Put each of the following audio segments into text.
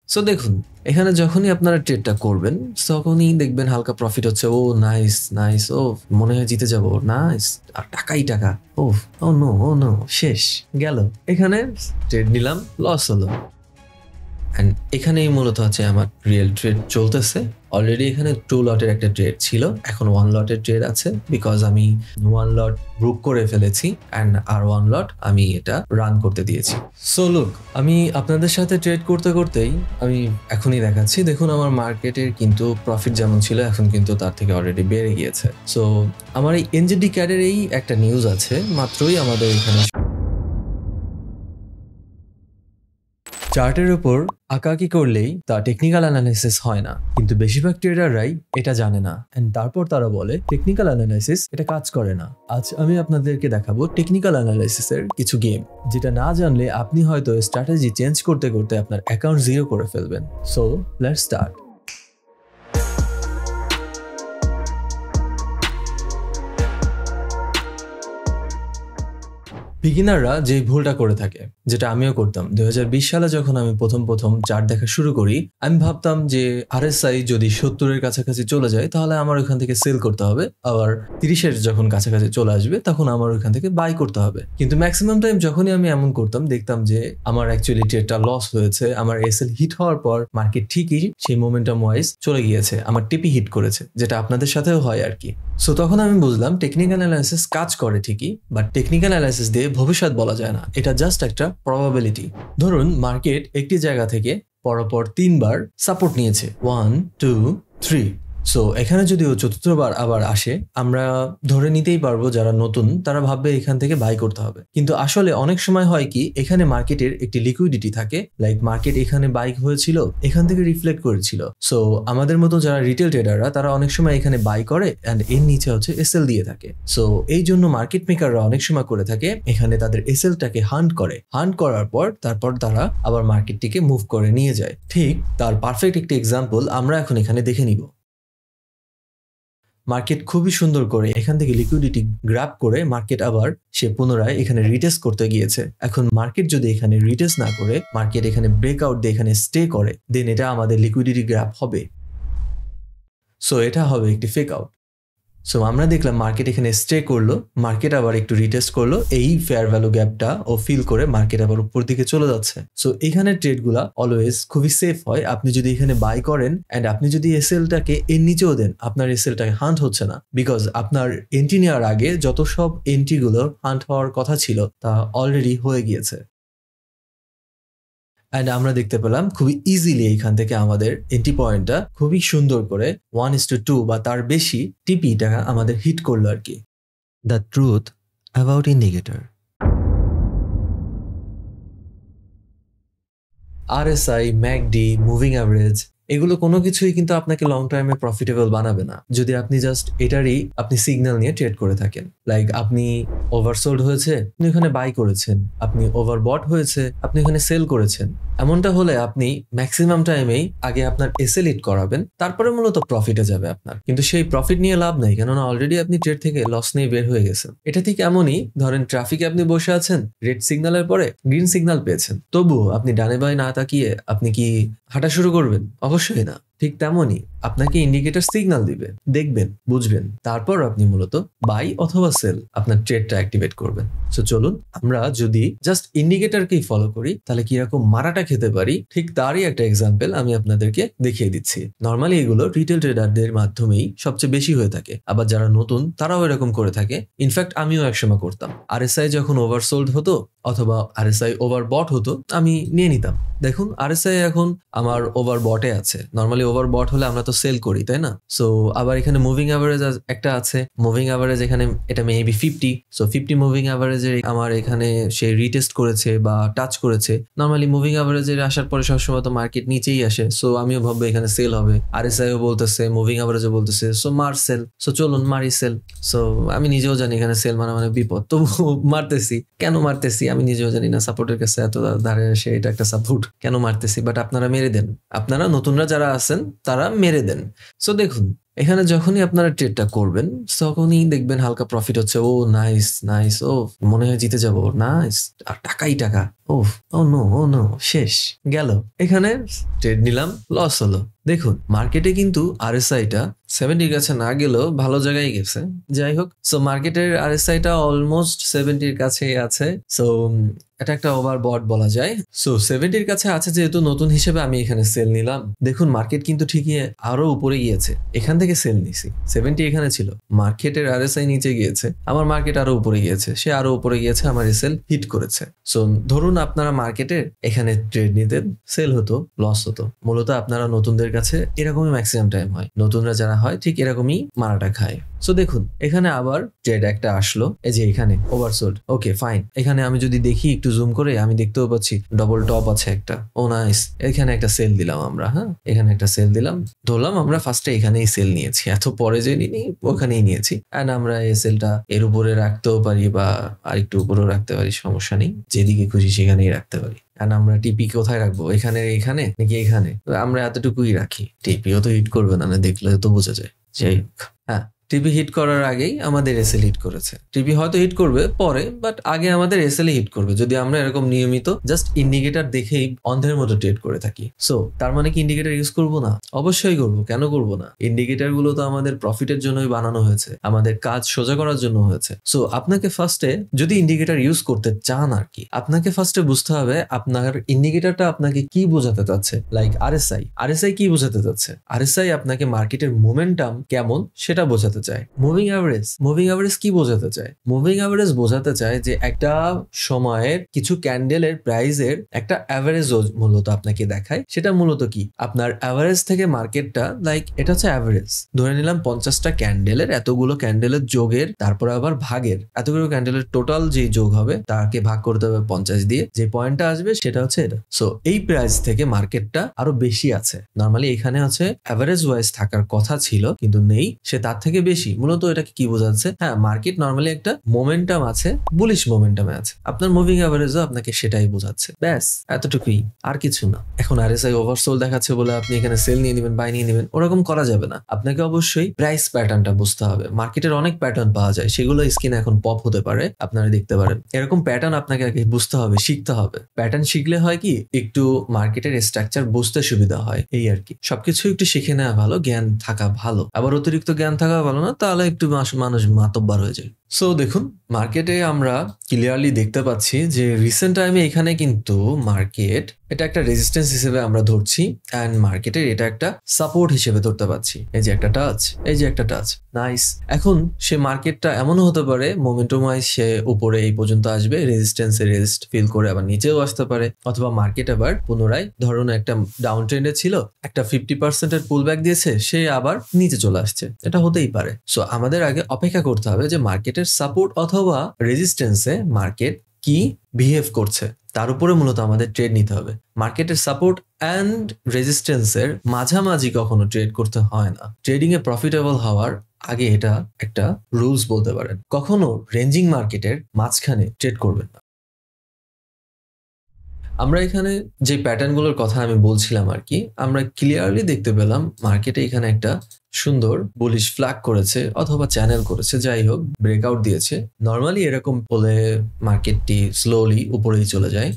So দেখুন, এখানে যখনই আপনারা ট্রেডটা করবেন তখনই দেখবেন হালকা প্রফিট হচ্ছে। ও নাইস নাইস, ও মনে হয় জিতে যাবো, নাইস, আর টাকাই টাকা। ও ও নো, ও নো, শেষ গেল। এখানে ট্রেড নিলাম, লস হলো। অ্যান্ড এখানেই মূলত হচ্ছে আমার রিয়েল ট্রেড চলতেছে। অলরেডি এখানে 2 লটের একটা ট্রেড ছিল, এখন 1 লটের ট্রেড আছে, বিকজ আমি 1 লট বুক করে ফেলেছি অ্যান্ড আর 1 লট আমি এটা রান করতে দিয়েছি। সো লুক, আমি আপনাদের সাথে ট্রেড করতে করতেই আমি এখনই দেখাচ্ছি। দেখুন, আমার মার্কেটের কিন্তু প্রফিট যেমন ছিল এখন কিন্তু তার থেকে অলরেডি বেড়ে গিয়েছে। সো আমার এই এনজেডি ক্যাডের এই একটা নিউজ আছে, মাত্রই আমাদের এখানে চার্টের উপর আঁকাআঁকি করলেই তা টেকনিক্যাল অ্যানালাইসিস হয় না, কিন্তু বেশিরভাগ ট্রেডাররাই এটা জানে না, এন্ড তারপর তারা বলে টেকনিক্যাল অ্যানালাইসিস এটা কাজ করে না। আজ আমি আপনাদেরকে দেখাবো টেকনিক্যাল অ্যানালাইসিসের কিছু গেম, যেটা না জানলে আপনি হয়তো স্ট্র্যাটেজি চেঞ্জ করতে করতে আপনার অ্যাকাউন্ট জিরো করে ফেলবেন। So let's start. বিগিনাররা যে ভুলটা করে থাকে, যেটা আমিও করতাম 2020 সালে যখন আমি প্রথম চার্ট দেখা শুরু করি, আমি ভাবতাম যে আরএসআই যদি 70-এর কাছাকাছি চলে যায় তাহলে আমার ওইখান থেকে সেল করতে হবে, আবার 30-এর যখন কাছাকাছি চলে আসবে তখন আমার ওইখান থেকে বাই করতে হবে। কিন্তু ম্যাক্সিমাম টাইম যখনই আমি এমন করতাম দেখতাম যে আমার অ্যাকচুয়ালি ট্রেডটা লস হয়েছে। আমার এসএল হিট হওয়ার পর মার্কেট ঠিকই সেই মোমেন্টাম ওয়াইজ চলে গিয়েছে, আমার টিপি হিট করেছে, যেটা আপনাদের সাথেও হয় আর কি। সো তখন আমি বুঝলাম টেকনিক্যাল অ্যানালাইসিস কাজ করে ঠিকই, বাট টেকনিক্যাল অ্যানালাইসিস দিয়ে ভবিষ্যৎ বলা যায় না, এটা জাস্ট একটা প্রবাবিলিটি। ধরুন মার্কেট একটি জায়গা থেকে পরপর 3বার সাপোর্ট নিয়েছে, 1 2 3। সো এখানে যদিও চতুর্থবার আবার আসে, আমরা ধরে নিতেই পারবো যারা নতুন তারা ভাববে এখান থেকে বাই করতে হবে, কিন্তু আসলে অনেক সময় হয় কি, এখানে মার্কেটের একটি লিকুইডিটি থাকে, লাইক মার্কেট এখানে বাই হয়েছিল, এখান থেকে রিফ্লেক্ট করেছিল। সো আমাদের মতো যারা রিটেল ট্রেডাররা তারা অনেক সময় এখানে বাই করে অ্যান্ড এর নিচে হচ্ছে এসএল দিয়ে থাকে। সো এই জন্য মার্কেট মেকাররা অনেক সময় করে থাকে এখানে তাদের এসএলটাকে হান্ট করে, হান্ট করার পর তারপর তারা আবার মার্কেটটিকে মুভ করে নিয়ে যায়। ঠিক তার পারফেক্ট একটি এক্সাম্পল আমরা এখন এখানে দেখে নিব। মার্কেট খুবই সুন্দর করে এখান থেকে লিকুইডিটি গ্র্যাব করে মার্কেট আবার সে পুনরায় এখানে রিটেস্ট করতে গিয়েছে। এখন মার্কেট যদি এখানে রিটেস্ট না করে মার্কেট এখানে ব্রেকআউট দিয়ে এখানে স্টে করে, দেন এটা আমাদের লিকুইডিটি গ্র্যাব হবে। সো এটা হবে একটি ফেক আউট। সো আমরা দেখলাম মার্কেট এখানে স্টে করলো, মার্কেট আবার একটু রিটেস্ট করলো, এই ফেয়ার ভ্যালু গ্যাপটা ও ফিল করে মার্কেট আবার উপর দিকে চলে যাচ্ছে। সো এখানে ট্রেডগুলা অলওয়েজ খুবই সেফ হয়। আপনি যদি এখানে বাই করেন অ্যান্ড আপনি যদি এসএলটাকে এর নিচেও দেন, আপনার এসএলটাকে হান্ট হচ্ছে না, বিকজ আপনার এন্ট্রি নেওয়ার আগে যত সব এন্ট্রিগুলো হান্ট হওয়ার কথা ছিল তা অলরেডি হয়ে গিয়েছে। অ্যান্ড আমরা দেখতে পেলাম খুবই ইজিলি এখান থেকে আমাদের এন্ট্রি পয়েন্টটা খুবই সুন্দর করে 1:2 বা তার বেশি টিপিটা আমাদের হিট করলো আর কি। The truth about indicator. RSI, McD, moving average এগুলো কোনো কিছুই কিন্তু আপনাকে লং টাইমে প্রফিটেবল বানাবে না যদি আপনি জাস্ট এটারই আপনি সিগন্যাল নিয়ে ট্রেড করে থাকেন। লাইক আপনি ওভারসোল্ড হয়েছে আপনি এখানে বাই করেছেন, আপনি ওভারবট হয়েছে আপনি এখানে সেল করেছেন। এমনটা হলে আপনি ম্যাক্সিমাম টাইমেই আগে আপনার এসএল হিট করাবেন, তারপরে মূলত প্রফিটে যাবে আপনার, কিন্তু সেই প্রফিট নিয়ে লাভ নেই, কেননা অলরেডি আপনি ট্রেড থেকে লস নিয়ে বের হয়ে গেছেন। এটা ঠিক এমনই, ধরেন ট্রাফিকে আপনি বসে আছেন, রেড সিগন্যালের পরে গ্রিন সিগন্যাল পেয়েছেন, তবুও আপনি ডানে বাই না তাকিয়ে আপনি কি হাঁটা শুরু করবেন? অবশ্যই না। ঠিক তেমনই আপনাকে ইন্ডিকেটর সিগন্যাল দিবে, দেখবেন, বুঝবেন, তারপর আপনি মূলত বাই অথবা সেল আপনার ট্রেডটা অ্যাক্টিভেট করবেন। সো চলুন আমরা যদি জাস্ট ইন্ডিকেটরকেই ফলো করি তাহলে কিরকম মারাটা খেতে পারি, ঠিক তারই একটা এক্সাম্পল আমি আপনাদেরকে দেখিয়ে দিচ্ছি। নর্মালি এগুলো রিটেল ট্রেডারদের মাধ্যমেই সবচেয়ে বেশি হয়ে থাকে, আবার যারা নতুন তারাও এরকম করে থাকে। ইনফ্যাক্ট আমিও একসময় করতাম। আরএসআই যখন ওভারসোল্ড হতো অথবা আরএসআই ওভারবট হতো আমি নিয়ে নিতাম। দেখুন আরএসআই এখন আমার ওভারবটে আছে, নর্মালি ওভারবট হলে আমরা তো সেল করি তাই না? সো আবার এখানে মুভিং অ্যাভারেজ একটা আছে, মুভিং অ্যাভারেজ এখানে এটা মেবি 50। সো 50 মুভিং অ্যাভারেজে আমার এখানে সে রিটেস্ট করেছে বা টাচ করেছে। নর্মালি মুভিং অ্যাভারেজের আসার পরে সবসময় তো মার্কেট নিচেই আসে, সো আমিও ভাববো এখানে সেল হবে। আরএসআইও বলতেছে, মুভিং অ্যাভারেজও বলতেছে, সো মার সেল। সো চলুন মারি সেল। সো আমি নিজেও জানি এখানে সেল মানে বিপদ, তবু মারতেছি। কেন মারতেছি আমি নিজেও জানি না, সাপোর্টের কাছে এত ধারে এসে এটা একটা সাপোর্ট কেন মারতেছি, বাট আপনারা মেরে দেন, আপনারা নতুনরা যারা আছেন তারা মেরে দেন। সো দেখুন এখানে যখনই আপনারা ট্রেডটা করবেন তখনই দেখবেন হালকা প্রফিট হচ্ছে, ও নাইস নাইস, ও মনে হয় জিতে যাবো, নাইস, আর টাকাই টাকা, ও ও নো, ও নো, শেষ গেল। এখানে ট্রেড নিলাম, লস হলো। দেখুন মার্কেটে কিন্তু আরএসআইটা 70-র কাছে না গেলেও ভালো জায়গায় গেছে। যাই হোক, সো মার্কেটের আরএসআইটা অলমোস্ট 70-র কাছেই আছে। সো এটা একটা ওভারবট বলা যায়। সো 70-র কাছে আছে যেহেতু, নতুন হিসেবে আমি এখানে সেল নিলাম। দেখুন মার্কেট কিন্তু ঠিকই আরো উপরে গিয়েছে, এখান থেকে সেল নিছি। 70 এখানে ছিল, মার্কেটের আরএসআই নিচে গিয়েছে, আমার মার্কেট আরো উপরে গিয়েছে, সে আরো উপরে গিয়েছে, আমার এসএল হিট করেছে। সো ধরুন আপনারা মার্কেটের এখানে ট্রেড নিতেন, সেল হতো, লস হতো। মূলত আপনারা নতুনদের কাছে এরকমই ম্যাক্সিমাম টাইম হয়, নতুনরা যারা হয় ঠিক এরকমই মারাটা খায়। সো দেখুন এখানে আবার ট্রেড একটা আসলো, এই যে এখানে ওভারসোল্ড, ওকে ফাইন। এখানে আমি যদি দেখি একটু জুম করে, আমি দেখতেও পাচ্ছি ডবল টপ আছে একটা, ও নাইস। এখানে একটা সেল দিলাম আমরা, হ্যাঁ এখানে একটা সেল দিলাম, ধরলাম আমরা ফার্স্টে এখানেই সেল নিয়েছি, এত পরে যে নিনি ওখানেই নিয়েছি। অ্যান্ড আমরা এই সেলটা এর উপরে রাখতেও পারি বা আরেকটু উপরেও রাখতে পারি, সমস্যা নেই, যেদিকে খুশি সেখানেই রাখতে পারি। আর আমরা টিপি কোথায় রাখবো, এখানে এখানে নাকি এখানে, আমরা এতটুকুই রাখি। টিপিও তো হিট করবে না, দেখলে তো বোঝা যায়। যাই হোক, হ্যাঁ টিপি হিট করার আগেই আমাদের এসএল হিট করেছে। টিপি হয়তো হিট করবে পরে, বাট আগে আমাদের এসএল হিট করবে যদি আমরা এরকম নিয়মিত জাস্ট ইন্ডিকেটর দেখেই অন্ধের মতো ট্রেড করে থাকি। সো তার মানে কি ইন্ডিকেটর ইউজ করবো না? অবশ্যই করবো, কেন করবো না? ইন্ডিকেটর গুলো তো আমাদের প্রফিটের জন্যই বানানো হয়েছে, আমাদের কাজ সোজা করার জন্য হয়েছে। সো আপনাকে ফার্স্টে যদি ইন্ডিকেটর ইউজ করতে চান আর কি, আপনাকে ফার্স্টে বুঝতে হবে আপনার ইন্ডিকেটরটা আপনাকে কি বোঝাতে চাচ্ছে। লাইক আরএসআই কি বোঝাতে চাচ্ছে? আরএসআই আপনাকে মার্কেটের মোমেন্টাম কেমন সেটা বোঝাতে চায়। মুভিং অ্যাভারেজ কি বোঝাতে চায়? মুভিং অ্যাভারেজ বোঝাতে চায় যে একটা সময়ের কিছু ক্যান্ডেলের প্রাইসের একটা অ্যাভারেজ মূলত আপনাকে দেখায়। সেটা মূলত কি, আপনার অ্যাভারেজ থেকে মার্কেটটা, লাইক এটা হচ্ছে অ্যাভারেজ, ধরে নিলাম 50টা ক্যান্ডেলের, এতগুলো ক্যান্ডেলের যোগের, তারপরে আবার ভাগের, এতগুলো ক্যান্ডেলের টোটাল যে যোগ হবে তাকে ভাগ করতে হবে 50 দিয়ে, যে পয়েন্টটা আসবে সেটা হচ্ছে এটা। সো এই প্রাইস থেকে মার্কেটটা আরো বেশি আছে, নর্মালি এখানে হচ্ছে অ্যাভারেজ ওয়াইজ থাকার কথা ছিল কিন্তু নেই, সে তার থেকে বেশি। মূলত এটাকে কি বোঝাচ্ছে? হ্যাঁ মার্কেট নর্মালি একটা মোমেন্টাম আছে, বুলিশ মোমেন্টামে আছে, আপনার মুভিং অ্যাভারেজও আপনাকে সেটাই বোঝাচ্ছে, ব্যাস এতটুকুই, আর কিছু না। এখন আরএসআই ওভারসোল দেখাচ্ছে বলে আপনি এখানে সেল নিয়ে নেবেন, বাই নিয়ে নেবেন, ওরকম করা যাবে না। আপনাকে অবশ্যই প্রাইস প্যাটার্নটা বুঝতে হবে। মার্কেটের অনেক প্যাটার্ন পাওয়া যায়, সেগুলো স্ক্রিনে এখন পপ হতে পারে, আপনারা দেখতে পারেন। এরকম প্যাটার্ন আপনাকে আগে বুঝতে হবে, শিখতে হবে। প্যাটার্ন শিখলে হয় কি, একটু মার্কেটের স্ট্রাকচার বুঝতে সুবিধা হয়, এই আর কি। সবকিছু একটু শিখে নেওয়া ভালো, জ্ঞান থাকা ভালো, আবার অতিরিক্ত জ্ঞান থাকা ভালো না, তাহলে একটু মানুষ মাতব্বার হয়ে যায়। সো দেখুন মার্কেটে আমরা ক্লিয়ারলি দেখতে পাচ্ছি যে রিসেন্ট টাইমে এখানে কিন্তু মার্কেট এটা একটা রেজিস্ট্যান্স হিসেবে আমরা ধরছি, অ্যান্ড মার্কেটের এটা একটা সাপোর্ট হিসেবে ধরতে পারছি। এই যে একটা টাচ, এই যে একটা টাচ, নাইস। এখন সে মার্কেটটা এমনও হতে পারে মোমেন্টাম ওয়াইজ সে উপরে এই পর্যন্ত আসবে, রেজিস্ট্যান্সে রেজিস্ট ফিল করে আবার নিচেও আসতে পারে, অথবা মার্কেট আবার পুনরায় ধরুন একটা ডাউন ট্রেন্ডে ছিল, একটা 50%-এর পুল ব্যাক দিয়েছে, সে আবার নিচে চলে আসছে, এটা হতেই পারে। সো আমাদের আগে অপেক্ষা করতে হবে যে মার্কেটের সাপোর্ট অথবা রেজিস্ট্যান্সে মার্কেট কি বিহেভ করছে, তার উপরে মূলত আমাদের ট্রেড নিতে হবে। মার্কেটের সাপোর্ট অ্যান্ড রেজিস্ট্যান্সের মাঝামাঝি কখনো ট্রেড করতে হয় না। ট্রেডিং এ প্রফিটেবল হওয়ার আগে এটা একটা রুলস বলতে পারেন, কখনো রেঞ্জিং মার্কেটের মাঝখানে ট্রেড করবেন না। আমরা এখানে যে প্যাটার্নগুলোর কথা আমি বলছিলাম আর কি, আমরা ক্লিয়ারলি দেখতে পেলাম মার্কেটে এখানে একটা সুন্দর বুলিশ ফ্ল্যাগ করেছে অথবা চ্যানেল করেছে, যাই হোক ব্রেকআউট দিয়েছে। নর্মালি এরকম হলে মার্কেটটি স্লোলি উপরেই চলে যায়।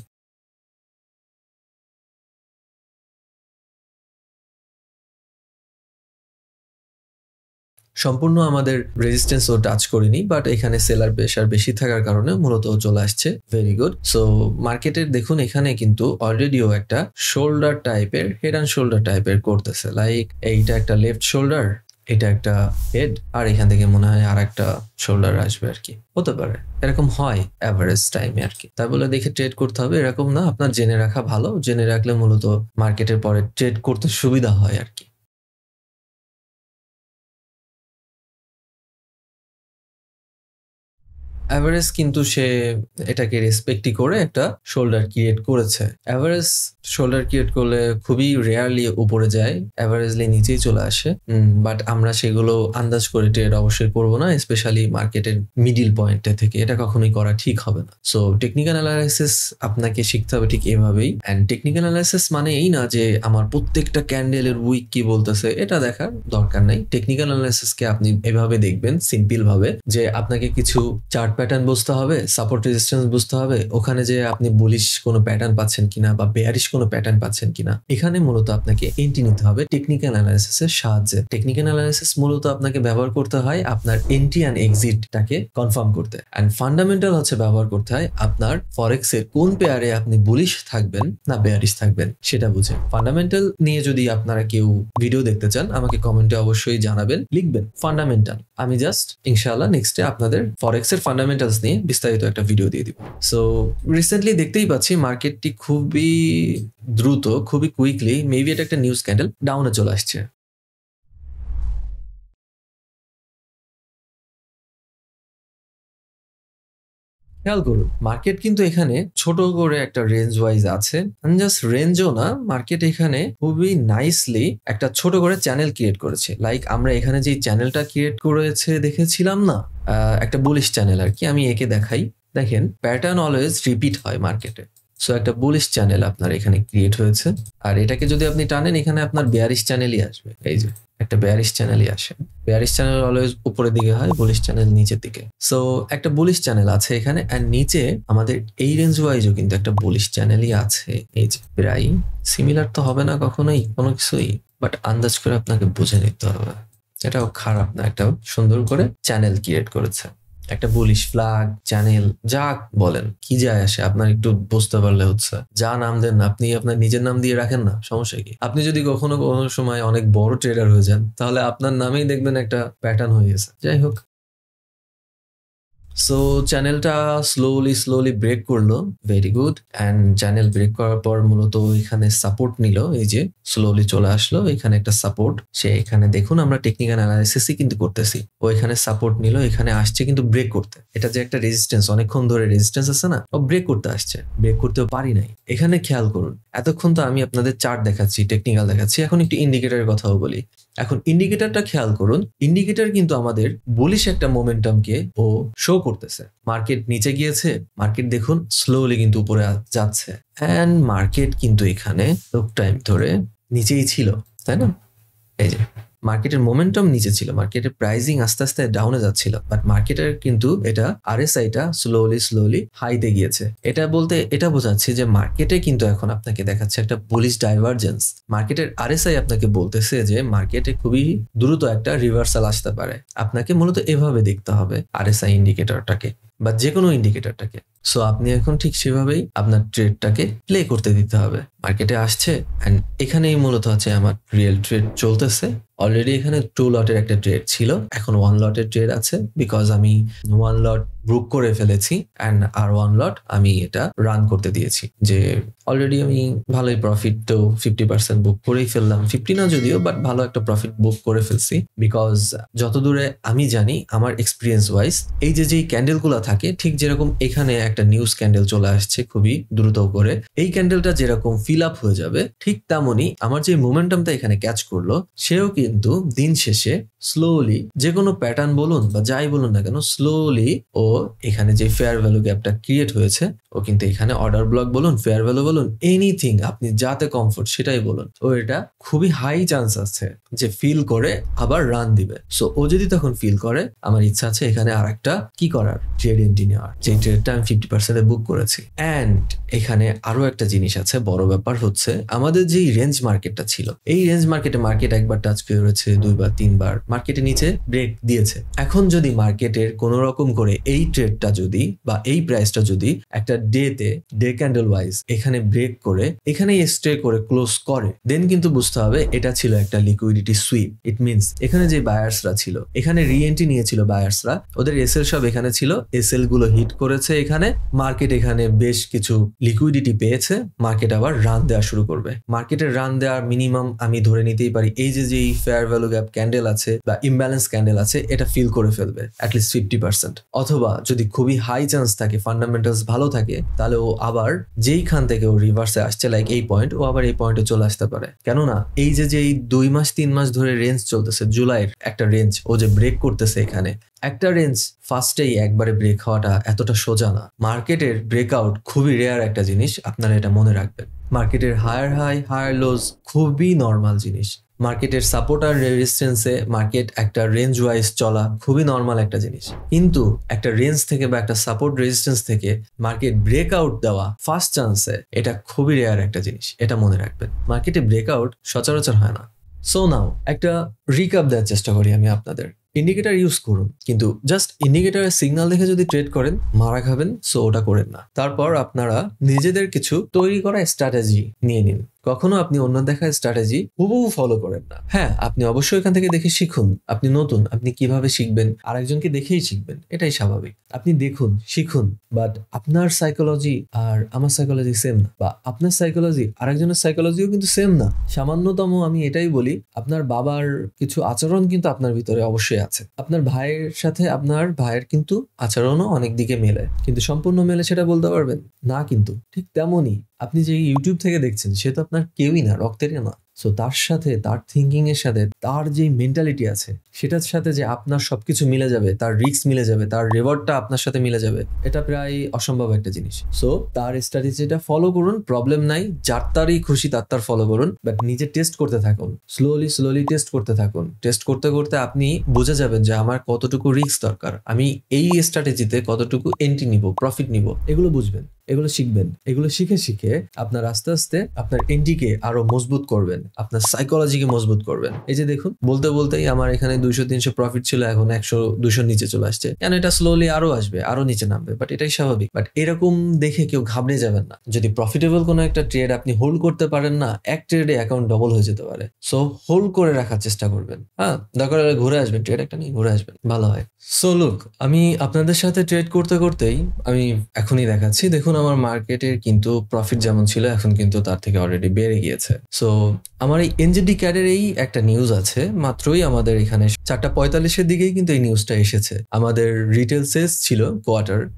সম্পূর্ণ আমাদের রেজিস্ট্যান্স ও টাচ করিনি, বাট এখানে সেলার প্রেশার বেশি থাকার কারণে মূলত চলে আসছে। Very good. সো মার্কেটের দেখুন এখানে কিন্তু অলরেডিও একটা শোল্ডার টাইপের, হেড অ্যান্ড শোল্ডার টাইপের করতেছে, লাইক এইটা একটা লেফট শোল্ডার, এটা একটা হেড, আর এখান থেকে মনে হয় আর একটা শোল্ডার আসবে আর কি, হতে পারে এরকম হয় অ্যাভারেজ টাইমে আর কি। তাই বলে দেখে ট্রেড করতে হবে এরকম না, আপনার জেনে রাখা ভালো, জেনে রাখলে মূলত মার্কেটের পরে ট্রেড করতে সুবিধা হয় আর কি। অ্যাভারেজ কিন্তু সে এটাকে রেসপেক্টই করে একটা শোল্ডার ক্রিয়েট করেছে। অ্যাভারেজ শোল্ডার ক্রিয়েট করলে খুবই রেয়ারলি উপরে যায়, অ্যাভারেজলি নিচেই চলে আসে। বাট আমরা সেগুলো আন্দাজ করে ট্রেড অবশ্যই করবো না, স্পেশালি মার্কেটের মিডিল পয়েন্টে থেকে। এটা কখনোই করা ঠিক হবে না। সো টেকনিক্যাল অ্যানালাইসিস আপনাকে শিখতে হবে ঠিক এভাবেই। অ্যান্ড টেকনিক্যাল অ্যানালাইসিস মানে এই না যে আমার প্রত্যেকটা ক্যান্ডেলের উইক কি বলতেছে এটা দেখার দরকার নাই। টেকনিক্যাল অ্যানালাইসিসকে আপনি এভাবে দেখবেন, সিম্পল ভাবে, যে আপনাকে কিছু চার্ট প্যাটার্ন বুঝতে হবে, সাপোর্ট রেজিস্ট্যান্স বুঝতে হবে, ওখানে যে আপনি বুলিশ কোনো প্যাটার্ন পাচ্ছেন কিনা বা বেয়ারিশ কোনো প্যাটার্ন পাচ্ছেন কিনা। এখানে মূলত আপনাকে এন্ট্রি নিতে হবে টেকনিক্যাল অ্যানালাইসিসের সাহায্যে। টেকনিক্যাল অ্যানালাইসিস মূলত আপনাকে ব্যবহার করতে হয় আপনার এন্ট্রি অ্যান্ড এক্সিটটাকে কনফার্ম করতে। অ্যান্ড ফান্ডামেন্টাল হচ্ছে ব্যবহার করতে হয় আপনার ফরেক্স এর কোন পেয়ারে আপনি বুলিশ থাকবেন না বেয়ারিশ থাকবেন সেটা বুঝে। ফান্ডামেন্টাল নিয়ে যদি আপনারা কেউ ভিডিও দেখতে চান আমাকে কমেন্টে অবশ্যই জানাবেন, লিখবেন ফান্ডামেন্টাল। আমি জাস্ট ইনশাআল্লাহ নেক্সটে আপনাদের ফরেক্স এর ফান্ডামেন্টালস নিয়ে বিস্তারিত একটা ভিডিও দিয়ে দিব। সো রিসেন্টলি দেখতেই পাচ্ছি মার্কেটটি খুবই দ্রুত, খুবই কুইকলি, মেবি এটা একটা নিউজ ক্যান্ডেল, ডাউনে চলে আসছে। খেয়াল করুন মার্কেট কিন্তু এখানে ছোট করে একটা রেঞ্জ ওয়াইজ আছে, জাস্ট রেঞ্জও না, মার্কেট এখানে খুবই নাইসলি একটা ছোট করে চ্যানেল ক্রিয়েট করেছে। লাইক আমরা এখানে যে চ্যানেলটা ক্রিয়েট করেছে দেখেছিলাম না, একটা বুলিশ চ্যানেল আর কি। আমি একে দেখাই, দেখেন প্যাটার্ন অলওয়েজ রিপিট হয় মার্কেটে। সো একটা বুলিশ চ্যানেল আপনার এখানে ক্রিয়েট হয়েছে, আর এটাকে যদি আপনি টানেন এখানে আপনার বেয়ারিশ চ্যানেলই আসবে। এই যে একটা বেয়ারিশ চ্যানেলই আসে। বেয়ারিশ চ্যানেল অলওয়েজ উপরের দিকে হয়, বুলিশ চ্যানেল নিচের দিকে। সো একটা বুলিশ চ্যানেল আছে এখানে, অ্যান্ড নিচে আমাদের এই রেঞ্জ ওয়াইজও কিন্তু একটা বুলিশ চ্যানেলই আছে। এই যে প্রায় সিমিলার তো হবে না কখনোই কোনো কিছুই, বাট আন্দাজ করে আপনাকে বুঝে নিতে হবে। এটাও খারাপ না, একটা সুন্দর করে চ্যানেল ক্রিয়েট করেছে। একটা বুলিশ ফ্ল্যাগ চ্যানেল যা বলেন কি যায় আসে, আপনার একটু বুঝতে পারলে হচ্ছে। যা নাম দেন না, আপনি আপনার নিজের নাম দিয়ে রাখেন না, সমস্যা কি? আপনি যদি কখনো কোনো সময় অনেক বড় ট্রেডার হয়ে যান তাহলে আপনার নামেই দেখবেন একটা প্যাটার্ন হয়ে গেছে। যাই হোক, সো চ্যানেলটা স্লোলি ব্রেক করলো, very good. And channel break করার পর মূলত এখানে সাপোর্ট নিল, এই যে স্লোলি চলে আসলো এখানে একটা সাপোর্ট। সে এখানে দেখুন আমরা টেকনিক্যাল অ্যানালাইসিসই কিন্তু করতেছি, ও এখানে সাপোর্ট নিল, এখানে আসছে কিন্তু ব্রেক করতে। এটা যে একটা রেজিস্ট্যান্স, অনেকক্ষণ ধরে রেজিস্ট্যান্স আছে না, ও ব্রেক করতে আসছে, ব্রেক করতেও পারি নাই। এখানে খেয়াল করুন, এতক্ষণ তো আমি আপনাদের চার্ট দেখাচ্ছি, টেকনিক্যাল দেখাচ্ছি, এখন একটু ইন্ডিকেটরের কথাও বলি। এখন ইন্ডিকেটরটা খেয়াল করুন, ইন্ডিকেটর কিন্তু আমাদের বুলিশ একটা মোমেন্টামকে ও শো করতেছে। মার্কেট নিচে গিয়েছে, মার্কেট দেখুন স্লোলি কিন্তু উপরে যাচ্ছে, এন্ড মার্কেট কিন্তু এখানে টাইম ধরে নিচেই ছিল, তাই না? এই যে মার্কেটের মোমেন্টাম নিচে ছিল, মার্কেটের প্রাইসিং আস্তে আস্তে ডাউনে যাচ্ছিল, বাট মার্কেটের কিন্তু এটা আরএসআইটা স্লোলি হাইতে গিয়েছে। এটা বলতে এটা বোঝাচ্ছে যে মার্কেটে কিন্তু এখন আপনাকে দেখাচ্ছে একটা বুলিশ ডাইভারজেন্স। মার্কেটের আরএসআই আপনাকে বলতেছে যে মার্কেটে খুবই দ্রুত একটা রিভার্সাল আসতে পারে। আপনাকে মূলত এভাবে দেখতে হবে আরএসআই ইন্ডিকেটরটাকে বা যে কোনো ইন্ডিকেটরটাকে। সো আপনি এখন ঠিক সেভাবেই আপনার ট্রেডটাকে প্লে করতে দিতে হবে। মার্কেটে আসছে অ্যান্ড এখানেই মূলত আছে আমার রিয়েল ট্রেড চলতেছে। অলরেডি এখানে 2 লটের একটা ট্রেড ছিল, এখন 1 লটের ট্রেড আছে, বিকজ আমি 1 লট বুক করে ফেলেছি অ্যান্ড আর 1 লট আমি এটা রান করতে দিয়েছি। যে অলরেডি আমি ভালোই প্রফিট তো 50% বুক করেই ফেললাম, 50 না যদিও, বাট ভালো একটা প্রফিট বুক করে ফেলছি। বিকজ যতদূরে আমি জানি আমার এক্সপিরিয়েন্স ওয়াইজ এই যে যেই ক্যান্ডেলগুলো থাকে, ঠিক যেরকম এখানে একটা নিউজ ক্যান্ডেল চলে আসছে খুবই দ্রুত করে, এই ক্যান্ডেলটা যেরকম ফিল আপ হয়ে যাবে ঠিক তেমনই আমার যে মোমেন্টামটা এখানে ক্যাচ করলো সেও কিন্তু দিন শেষে স্লোলি যে কোনো প্যাটার্ন বলুন বা যাই বলুন না কেন, স্লোলি ও এখানে যে ফেয়ার ভ্যালু গ্যাপটা ক্রিয়েট হয়েছে ও কিন্তু এখানে অর্ডার ব্লক বলুন, ফেয়ার ভ্যালু বলুন, এনিথিং আপনি যাতে কমফোর্ট সেটাই বলুন, ও এটা খুবই হাই চান্স আছে যে ফিল করে আবার রান দিবে। সো ও যদি তখন ফিল করে, আমার ইচ্ছা আছে এখানে আর একটা কি করার, ট্রেড এন্ট্রি নেওয়ার, যে ট্রেডটা আমি 50% বুক করেছি। অ্যান্ড এখানে আরো একটা জিনিস আছে, বড় ব্যাপার হচ্ছে আমাদের যেই রেঞ্জ মার্কেটটা ছিল, এই রেঞ্জ মার্কেট একবার টাচ করেছে, 2 বা 3 বার মার্কেটের নিচে ব্রেক দিয়েছে। এখন যদি মার্কেটের কোন রকম করে এই ট্রেডটা যদি বা এই প্রাইসটা যদি একটা ডেতে ডে ক্যান্ডেল ওয়াইজ এখানে ব্রেক করে এখানে স্টে করে ক্লোজ করে, দেন কিন্তু বুঝতে হবে এটা ছিল একটা লিকুইডিটি সুইপ। ইট মিনস এখানে যে বায়ার্সরা ছিল, এখানে রিএন্ট্রি নিয়েছিল বায়ার্সরা, ওদের এসএল সব এখানে ছিল, এসএল গুলো হিট করেছে এখানে, মার্কেট এখানে বেশ কিছু লিকুইডিটি পেয়েছে, মার্কেট আবার রান দেওয়া শুরু করবে। মার্কেটের রান দেওয়ার মিনিমাম আমি ধরে নিতেই পারি এই যে ফেয়ার ভ্যালু গ্যাপ ক্যান্ডেল আছে বা ইমব্যালেন্স ক্যান্ডেল আছে, এটা ফিল করে ফেলবে অ্যাটলিস্ট 50%। অথবা যদি খুবই হাই চান্স থাকে, ফান্ডামেন্টালস ভালো থাকে, তাহলে ও আবার যেইখান থেকে ও রিভার্সে আসছে লাইক এই পয়েন্ট, ও আবার এই পয়েন্টে চলে আসতে পারে। কেননা এই যে 2 মাস 3 মাস ধরে রেঞ্জ চলতেছে, জুলাইয়ের একটা রেঞ্জ ও যে ব্রেক করতেছে এখানে, একটা রেঞ্জ ফার্স্টেই একবারে ব্রেক হওয়াটা এতটা সোজা না। মার্কেটের ব্রেকআউট খুবই রেয়ার একটা জিনিস, আপনারা এটা মনে রাখবেন। মার্কেটের হায়ার হাই হায়ার লোজ খুবই নর্মাল জিনিস। মার্কেটের সাপোর্ট আর রেজিস্ট্যান্সে মার্কেট একটা রেঞ্জ ওয়াইজ চলা খুবই নর্মাল একটা জিনিস, কিন্তু একটা রেঞ্জ থেকে বা একটা সাপোর্ট রেজিস্ট্যান্স থেকে মার্কেট ব্রেকআউট দেওয়া ফার্স্ট চান্সে, এটা খুবই রেয়ার একটা জিনিস, এটা মনে রাখবেন। মার্কেটে ব্রেকআউট সচরাচর হয় না। সো নাও একটা রিক্যাপ দেওয়ার চেষ্টা করি আমি আপনাদের। ইন্ডিকেটর ইউজ করুন, কিন্তু জাস্ট ইন্ডিকেটরের সিগন্যাল দেখে যদি ট্রেড করেন মারা খাবেন, সো ওটা করেন না। তারপর আপনারা নিজেদের কিছু তৈরি করা স্ট্র্যাটেজি নিয়ে নিন। কখনো আপনি অন্য দেখা স্ট্র্যাটেজি হুবহু ফলো করেন না। হ্যাঁ, আপনি অবশ্যই এখান থেকে দেখে শিখুন। আপনি নতুন, আপনি কিভাবে শিখবেন, আরেকজনকে দেখেই শিখবেন, এটাই স্বাভাবিক। আপনি দেখুন, শিখুন, বাট আপনার সাইকোলজি আর আমার সাইকোলজি সেম না, বা আপনার সাইকোলজি আরেকজনের সাইকোলজিও কিন্তু সেম না। সামান্যতম আমি এটাই বলি, আপনার বাবার কিছু আচরণ কিন্তু আপনার ভিতরে অবশ্যই আছে। আপনার ভাইয়ের সাথে আপনার ভাইয়ের কিন্তু আচরণও অনেক দিকে মেলে, কিন্তু সম্পূর্ণ মেলে সেটা বলতে পারবেন না। কিন্তু ঠিক তেমনই আপনি যে ইউটিউব থেকে দেখছেন, সে তো আপনার কেউই না, রক্তেরই না। সো তার সাথে, তার থিঙ্কিং এর সাথে, তার যে মেন্টালিটি আছে সেটার সাথে যে আপনার সবকিছু মিলে যাবে, তার রিস্ক মিলে যাবে, তার রিওয়ার্ডটা আপনার সাথে মিলে যাবে, এটা প্রায় অসম্ভব একটা জিনিস। সো তার স্ট্র্যাটেজিটা ফলো করুন, প্রবলেম নাই। যার তারই খুশি তার ফলো করুন, বাট নিজে টেস্ট করতে থাকুন, স্লোলি টেস্ট করতে থাকুন। টেস্ট করতে করতে আপনি বুঝে যাবেন যে আমার কতটুকু রিস্ক দরকার, আমি এই স্ট্র্যাটেজিতে কতটুকু এন্ট্রি নিব, প্রফিট নিব, এগুলো বুঝবেন, এগুলো শিখবেন। এগুলো শিখে আপনার আস্তে আস্তে আপনার এন্ট্রিকে আরো মজবুত করবেন, আপনার সাইকোলজিকে মজবুত করবেন। এই যে দেখুন, বলতে বলতেই আমার এখানে 200-300 প্রফিট ছিল, এখন 100-200 নিচে চলে আসছে। কেন? এটা স্লোলি আরো আসবে, আরো নিচে নামবে, বাট এটাই স্বাভাবিক। বাট এরকম দেখে কেউ ঘাবড়ে যাবেন না। যদি প্রফিটেবল কোনো একটা ট্রেড আপনি হোল্ড করতে পারেন না, এক ট্রেডে অ্যাকাউন্ট ডবল হয়ে যেতে পারে। সো হোল্ড করে রাখার চেষ্টা করবেন। হ্যাঁ, দরকার হলে ঘুরে আসবেন, ট্রেড একটা নিয়ে ঘুরে আসবেন, ভালো হয়। সো লুক, আমি আপনাদের সাথে ট্রেড করতে করতেই আমি এখনই দেখাচ্ছি। দেখুন, আমার মার্কেটের কিন্তু প্রফিট যেমন ছিল, এখন কিন্তু তার থেকে অলরেডি বেড়ে গিয়েছে। সো আমার এই এনজেডি ক্যাডের এই একটা নিউজ আছে, মাত্রই আমাদের এখানে 4:45-এর দিকেই কিন্তু এই নিউজটা এসেছে। আমাদের রিটেল সেলস ছিল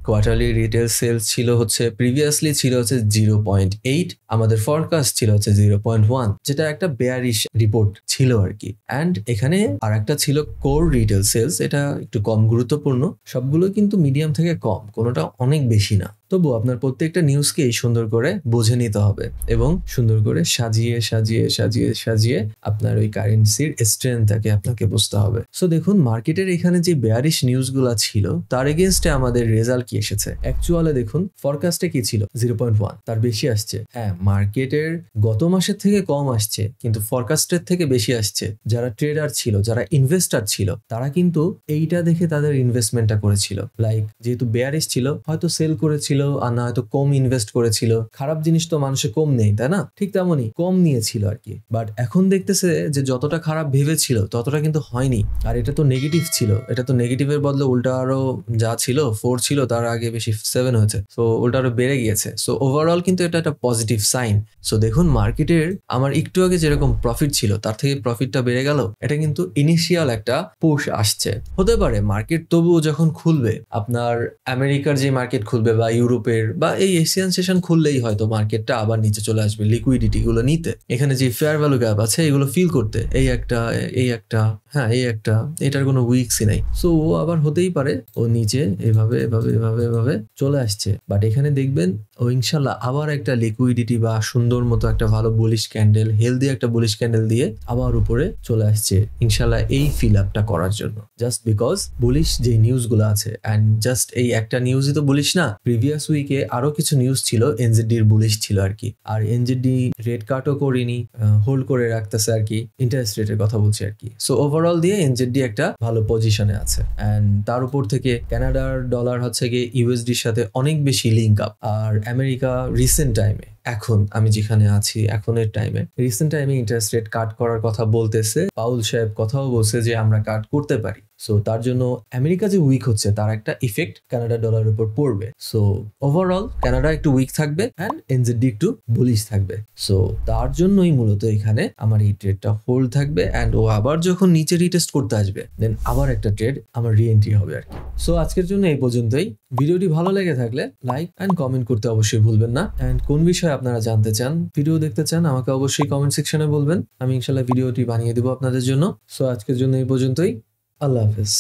কোয়ার্টারলি রিটেল সেলস ছিল হচ্ছে প্রিভিয়াসলি ছিল হচ্ছে 0.8, আমাদের ফরকাস্ট ছিল হচ্ছে 0.1, যেটা একটা বেয়ারিশ রিপোর্ট ছিল আর কি। অ্যান্ড এখানে আর একটা ছিল কোর রিটেল সেলস, এটা একটু কম গুরুত্বপূর্ণ। সবগুলো কিন্তু মিডিয়াম থেকে কম, কোনোটা অনেক বেশি না। তবু আপনার প্রত্যেকটা নিউজকেই সুন্দর করে বুঝে নিতে হবে এবং সুন্দর করে সাজিয়ে আপনার ওই কারেন্সির স্ট্রেংথটাকে আপনাকে বুঝতে হবে। সো দেখুন, মার্কেটের এখানে যে বেয়ারিশ নিউজগুলো ছিল তার এগেইনস্টে আমাদের রেজাল্ট কি এসেছে। অ্যাকচুয়ালি দেখুন, ফরকাস্টে কি ছিল 0.1, তার বেশি আসছে। হ্যাঁ, মার্কেটের গত মাসের থেকে কম আসছে, কিন্তু ফরকাস্টের থেকে বেশি আসছে। যারা ট্রেডার ছিল, যারা ইনভেস্টার ছিল, তারা কিন্তু এইটা দেখে তাদের ইনভেস্টমেন্টটা করেছিল। লাইক যেহেতু বেয়ারিশ ছিল, হয়তো সেল করেছিল, আর না হয়তো কম ইনভেস্ট করেছিল। খারাপ জিনিস তো মানুষে কম নেই, তাই না? ঠিক তেমনই কম নিয়েছিল আর কি। বাট এখন দেখতেছে যে যতটা খারাপ ভেবেছিল ততটা কিন্তু হয়নি। আর এটা তো নেগেটিভ ছিল, এটা তো নেগেটিভের বদলে উল্টা আরো যা ছিল 4 ছিল, তার আগে বেশি 7 হয়েছে। সো উল্টা আরো বেড়ে গিয়েছে। সো ওভারঅল কিন্তু এটা একটা পজিটিভ সাইন। সো দেখুন, মার্কেটের আমার একটু আগে যেরকম প্রফিট ছিল তার থেকে প্রফিটটা বেড়ে গেল, এটা কিন্তু ইনিশিয়াল একটা পুশ আসছে। হতে পারে মার্কেট তবুও যখন খুলবে, আপনার আমেরিকার যে মার্কেট খুলবে বা ইউরোপের বা এই এশিয়ান সেশন খুললেই হয়তো মার্কেটটা আবার নিচে চলে আসবে লিকুইডিটি গুলো নিতে, এখানে যে ফেয়ার ভ্যালু গ্যাপ আছে এগুলো ফিল করতে। এই একটা এটার কোনো উইকসই নাই। সো ও আবার হতেই পারে ও নিচে এভাবে চলে আসছে। বাট এখানে দেখবেন ও ও ইনশাল্লাহ আবার একটা লিকুইডিটি বা সুন্দর মতো একটা ভালো বুলিশ ক্যান্ডেল, হেলদি একটা বুলিশ ক্যান্ডেল দিয়ে আবার উপরে চলে আসছে ইনশাল্লাহ এই ফিল আপটা করার জন্য। জাস্ট বিকজ বুলিশ যে নিউজগুলো আছে, অ্যান্ড জাস্ট এই একটা নিউজই তো বুলিশ না, প্রিভিয়াস উইকে আরো কিছু নিউজ ছিল এনজেডির বুলিশ ছিল আর কি। আর এনজেডি রেড কাটও করিনি, হোল্ড করে রাখতেছে আর কি, ইন্টারেস্ট রেটের কথা বলছি আর কি। সো ওভারঅল দিয়ে এনজেডি একটা ভালো পজিশনে আছে। অ্যান্ড তার উপর থেকে কানাডার ডলার হচ্ছে গিয়ে ইউএসডির সাথে অনেক বেশি লিঙ্ক আপ। আর আমেরিকা রিসেন্ট টাইমে, এখন আমি যেখানে আছি এখনের টাইমে, রিসেন্ট টাইমে ইন্টারেস্ট রেট কাট করার কথা বলতেছে, পাউল সাহেব কথাও বলছে যে আমরা কাট করতে পারি। সো তার জন্য আমেরিকা যে উইক হচ্ছে তার একটা ইফেক্ট কানাডা ডলারের উপর পড়বে। সো ওভারঅল কানাডা একটু উইক থাকবে অ্যান্ড এনজেডি একটু বুলিশ থাকবে। সো তার জন্যই মূলত এখানে আমার এই ট্রেডটা হোল্ড থাকবে, অ্যান্ড ও আবার যখন নিচে রিটেস্ট করতে আসবে দেন আবার একটা ট্রেড আমার রিএন্ট্রি হবে আর কি। সো আজকের জন্য এই পর্যন্তই। ভিডিওটি ভালো লেগে থাকলে লাইক অ্যান্ড কমেন্ট করতে অবশ্যই ভুলবেন না। অ্যান্ড কোন বিষয়ে আপনারা জানতে চান, ভিডিও দেখতে চান, আমাকে অবশ্যই কমেন্ট সেকশনে বলবেন, আমি ইনশাল্লাহ ভিডিওটি বানিয়ে দেবো আপনাদের জন্য। সো আজকের জন্য এই পর্যন্তই। আল্লাহ হাফেজ।